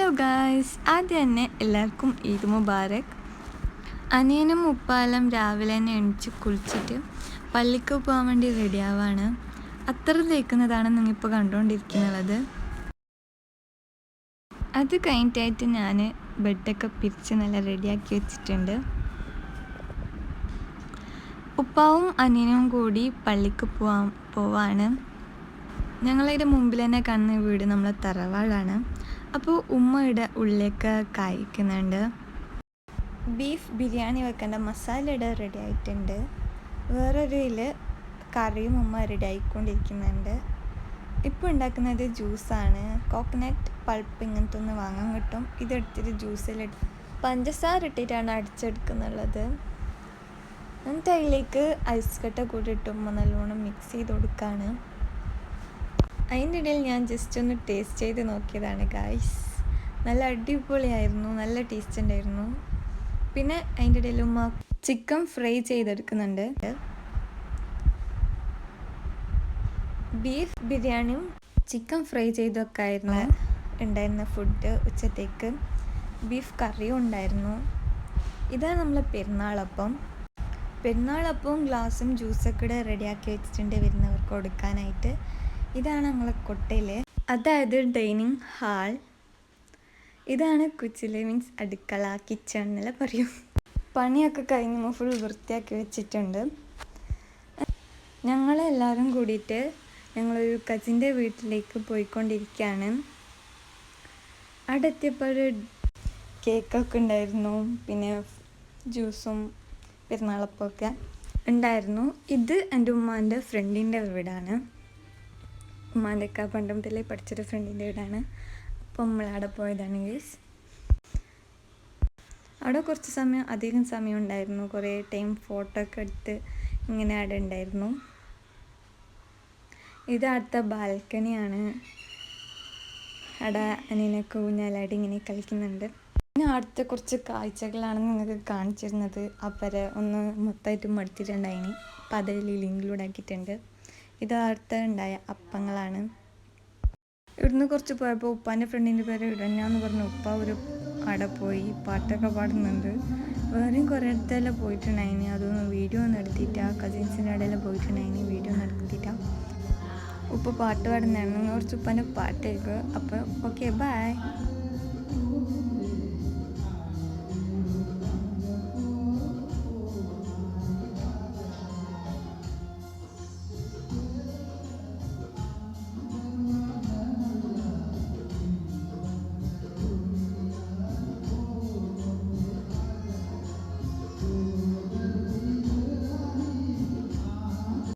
Hello guys, ആദ്യം തന്നെ എല്ലാവർക്കും ഈദ് മുബാറക്. അനിയനും ഉപ്പാലും രാവിലെ തന്നെ എണിച്ച് കുളിച്ചിട്ട് പള്ളിക്ക് പോകാൻ വേണ്ടി റെഡിയാവാണ്. അത്ര തേക്കുന്നതാണ് നിങ്ങളിപ്പോൾ കണ്ടുകൊണ്ടിരിക്കുന്നത്. അത് കഴിഞ്ഞിട്ടായിട്ട് ഞാൻ ബെഡൊക്കെ പിരിച്ച് നല്ല റെഡിയാക്കി വെച്ചിട്ടുണ്ട്. ഉപ്പാവും അനിയനും കൂടി പള്ളിക്ക് പോവാണ്. ഞങ്ങളുടെ മുമ്പിൽ തന്നെ കാണുന്ന വീട് നമ്മളെ തറവാടാണ്. അപ്പോൾ ഉമ്മയുടെ ഉള്ളിലേക്ക് കഴിക്കുന്നുണ്ട്. ബീഫ് ബിരിയാണി വെക്കേണ്ട മസാലയുടെ റെഡി ആയിട്ടുണ്ട്. വേറൊരു കറിയും ഉമ്മ റെഡി ആയിക്കൊണ്ടിരിക്കുന്നുണ്ട്. ഇപ്പോൾ ഉണ്ടാക്കുന്നത് ജ്യൂസാണ്. കോക്കനട്ട് പൾപ്പ് ഇങ്ങനത്തെ ഒന്ന് വാങ്ങാൻ കിട്ടും. ഇതെടുത്തിട്ട് ജ്യൂസിലിട്ട് പഞ്ചസാര ഇട്ടിട്ടാണ് അടിച്ചെടുക്കുന്നുള്ളത്. എന്നിട്ട് അതിലേക്ക് ഐസ് കട്ട കൂടി ഇട്ടുമ്പോൾ നല്ലോണം മിക്സ് ചെയ്ത് കൊടുക്കുകയാണ്. അതിൻ്റെ ഇടയിൽ ഞാൻ ജസ്റ്റ് ഒന്ന് ടേസ്റ്റ് ചെയ്ത് നോക്കിയതാണ് ഗായ്സ്. നല്ല അടിപൊളിയായിരുന്നു, നല്ല ടേസ്റ്റ് ഉണ്ടായിരുന്നു. പിന്നെ അതിൻ്റെ ഇടയിൽ ഉമ്മ ചിക്കൻ ഫ്രൈ ചെയ്തെടുക്കുന്നുണ്ട്. ബീഫ് ബിരിയാണിയും ചിക്കൻ ഫ്രൈ ചെയ്തൊക്കെ ആയിരുന്നു ഉണ്ടായിരുന്ന ഫുഡ്. ഉച്ചത്തേക്ക് ബീഫ് കറിയും ഉണ്ടായിരുന്നു. ഇതാണ് നമ്മളെ പെരുന്നാളപ്പവും ഗ്ലാസും ജ്യൂസൊക്കെ റെഡിയാക്കി വെച്ചിട്ടുണ്ട് വരുന്നവർക്ക് കൊടുക്കാനായിട്ട്. ഇതാണ് നമ്മളെ കൊട്ടയിൽ, അതായത് ഡൈനിങ് ഹാൾ. ഇതാണ് കുച്ചില്, മീൻസ് അടുക്കള, കിച്ചൺ എന്നല്ല പറയും. പണിയൊക്കെ കഴിഞ്ഞ് ഫുൾ വൃത്തിയാക്കി വെച്ചിട്ടുണ്ട്. ഞങ്ങളെല്ലാവരും കൂടിയിട്ട് ഞങ്ങളൊരു കസിൻ്റെ വീട്ടിലേക്ക് പോയിക്കൊണ്ടിരിക്കുകയാണ്. അവിടെ എത്തിയപ്പോൾ ഒരു കേക്കൊക്കെ ഉണ്ടായിരുന്നു, പിന്നെ ജ്യൂസും പെരുന്നാളപ്പമൊക്കെ ഉണ്ടായിരുന്നു. ഇത് എൻ്റെ ഉമ്മാൻ്റെ ഫ്രണ്ടിൻ്റെ വീടാണ്. ഉമ്മാൻ്റെ ഒക്കെ പണ്ട് മുതലേ പഠിച്ചൊരു ഫ്രണ്ടിൻ്റെ വീടാണ്. അപ്പം നമ്മളവിടെ പോയതാണ് ഗൈസ്. അവിടെ കുറച്ച് അധികം സമയം ഉണ്ടായിരുന്നു. കുറേ ടൈം ഫോട്ടോ ഒക്കെ എടുത്ത് ഇങ്ങനെ അവിടെ ഉണ്ടായിരുന്നു. ഇത് അടുത്ത ബാൽക്കണിയാണ്. അവിടെ അനിയനൊക്കെ ഊഞ്ഞാലാടി ഇങ്ങനെ കളിക്കുന്നുണ്ട്. പിന്നെ അടുത്ത കുറച്ച് കാഴ്ചകളാണ് നിങ്ങൾക്ക് കാണിച്ചിരുന്നത്. അപ്പരെ ഒന്ന് മൊത്തമായിട്ട് മടുത്തിട്ടുണ്ടായിന്. അപ്പം അതിൽ ഇൻക്ലൂഡ് ആക്കിയിട്ടുണ്ട്. ഇത് അടുത്ത ഉണ്ടായ അപ്പങ്ങളാണ്. ഇവിടുന്ന് കുറച്ച് പോയപ്പോൾ ഉപ്പാൻ്റെ ഫ്രണ്ടിൻ്റെ പേര് ഇടഞ്ഞാന്ന് പറഞ്ഞു. ഉപ്പ ഒരു അവിടെ പോയി പാട്ടൊക്കെ പാടുന്നുണ്ട്. വേറെയും കുറേ അടുത്തെല്ലാം പോയിട്ടുണ്ടായിന്. അതൊന്നും വീഡിയോ ഒന്നും എടുത്തിട്ടാ. കസിൻസിൻ്റെ ഇടയിലെല്ലാം പോയിട്ടുണ്ടായിന്. വീഡിയോ ഒന്നും എടുത്തിട്ടാ. ഉപ്പ പാട്ട് പാടുന്നതായിരുന്നു. കുറച്ച് ഉപ്പാൻ്റെ പാട്ട് കേൾക്കുക. അപ്പോൾ ഓക്കെ, ബൈ.